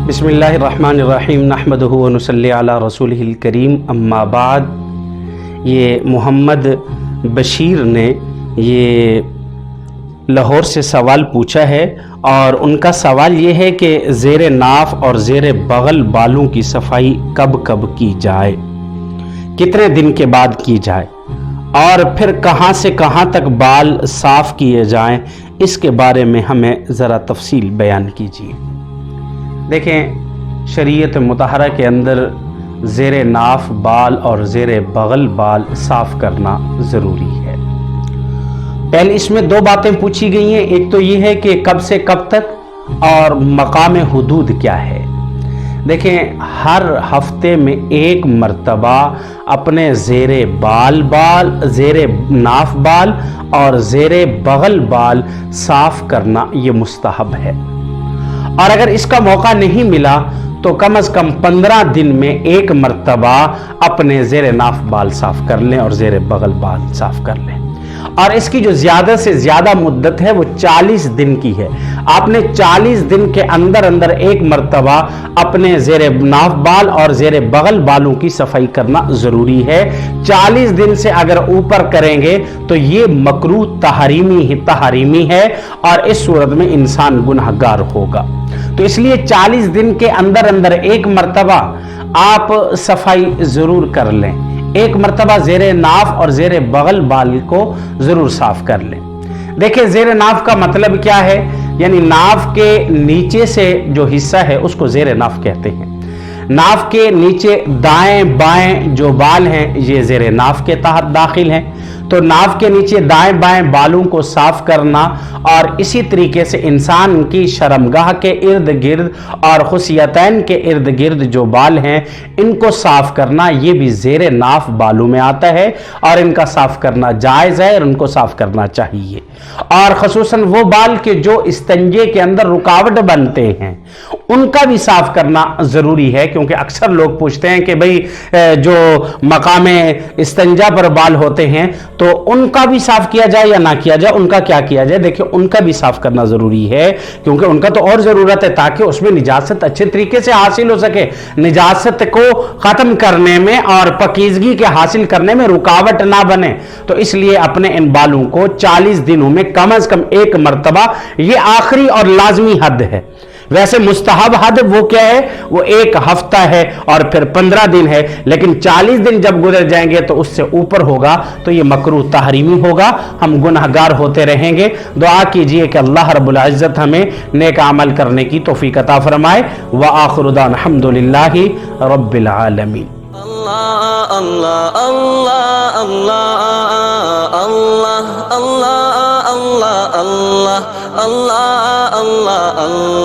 بسم اللہ الرحمن الرحیم نحمدہ و نصلی علی رسولہ الکریم اما بعد۔ یہ محمد بشیر نے یہ لاہور سے سوال پوچھا ہے، اور ان کا سوال یہ ہے کہ زیر ناف اور زیر بغل بالوں کی صفائی کب کب کی جائے، کتنے دن کے بعد کی جائے، اور پھر کہاں سے کہاں تک بال صاف کیے جائیں، اس کے بارے میں ہمیں ذرا تفصیل بیان کیجیے۔ دیکھیں، شریعت مطہرہ کے اندر زیر ناف بال اور زیر بغل بال صاف کرنا ضروری ہے۔ پہلے اس میں دو باتیں پوچھی گئی ہیں، ایک تو یہ ہے کہ کب سے کب تک اور مقام حدود کیا ہے۔ دیکھیں، ہر ہفتے میں ایک مرتبہ اپنے زیر ناف بال اور زیر بغل بال صاف کرنا یہ مستحب ہے، اور اگر اس کا موقع نہیں ملا تو کم از کم 15 دن میں ایک مرتبہ اپنے زیر ناف بال صاف کر لیں اور زیر بغل بال صاف کر لیں، اور اس کی جو زیادہ سے زیادہ مدت ہے وہ 40 دن کی ہے۔ آپ نے 40 دن کے اندر ایک مرتبہ اپنے زیر ناف بال اور زیر بغل بالوں کی صفائی کرنا ضروری ہے۔ 40 دن سے اگر اوپر کریں گے تو یہ مکروہ تحریمی ہے، اور اس صورت میں انسان گنہگار ہوگا۔ تو اس لیے 40 دن کے اندر ایک مرتبہ آپ صفائی ضرور کر لیں، ایک مرتبہ زیر ناف اور زیر بغل بال کو ضرور صاف کر لیں۔ دیکھیں، زیر ناف کا مطلب کیا ہے، یعنی ناف کے نیچے سے جو حصہ ہے اس کو زیر ناف کہتے ہیں۔ ناف کے نیچے دائیں بائیں جو بال ہیں یہ زیر ناف کے تحت داخل ہیں، تو ناف کے نیچے دائیں بائیں بالوں کو صاف کرنا، اور اسی طریقے سے انسان کی شرمگاہ کے ارد گرد اور خصیتین کے ارد گرد جو بال ہیں ان کو صاف کرنا، یہ بھی زیر ناف بالوں میں آتا ہے، اور ان کا صاف کرنا جائز ہے اور ان کو صاف کرنا چاہیے۔ اور خصوصاً وہ بال کے جو استنجے کے اندر رکاوٹ بنتے ہیں ان کا بھی صاف کرنا ضروری ہے، کیونکہ اکثر لوگ پوچھتے ہیں کہ بھئی جو مقام استنجا پر بال ہوتے ہیں تو ان کا بھی صاف کیا جائے یا نہ کیا جائے، ان کا کیا کیا جائے۔ دیکھیں، ان کا بھی صاف کرنا ضروری ہے، کیونکہ ان کا تو اور ضرورت ہے تاکہ اس میں نجاست اچھے طریقے سے حاصل ہو سکے، نجاست کو ختم کرنے میں اور پاکیزگی کے حاصل کرنے میں رکاوٹ نہ بنے۔ تو اس لیے اپنے ان بالوں کو 40 دنوں میں کم از کم ایک مرتبہ، یہ آخری اور لازمی حد ہے۔ ویسے مستحب حد وہ کیا ہے، وہ ایک ہفتہ ہے اور پھر 15 دن ہے، لیکن 40 دن جب گزر جائیں گے تو اس سے اوپر ہوگا تو یہ مکروہ تحریمی ہوگا، ہم گنہگار ہوتے رہیں گے۔ دعا کیجئے کہ اللہ رب العزت ہمیں نیک عمل کرنے کی توفیق عطا فرمائے۔ وآخر دعوانا الحمدللہ رب العالمین۔ اللہ اللہ اللہ اللہ اللہ اللہ اللہ اللہ اللہ اللہ اللہ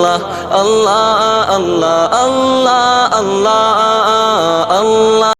اللہ اللہ اللہ اللہ اللہ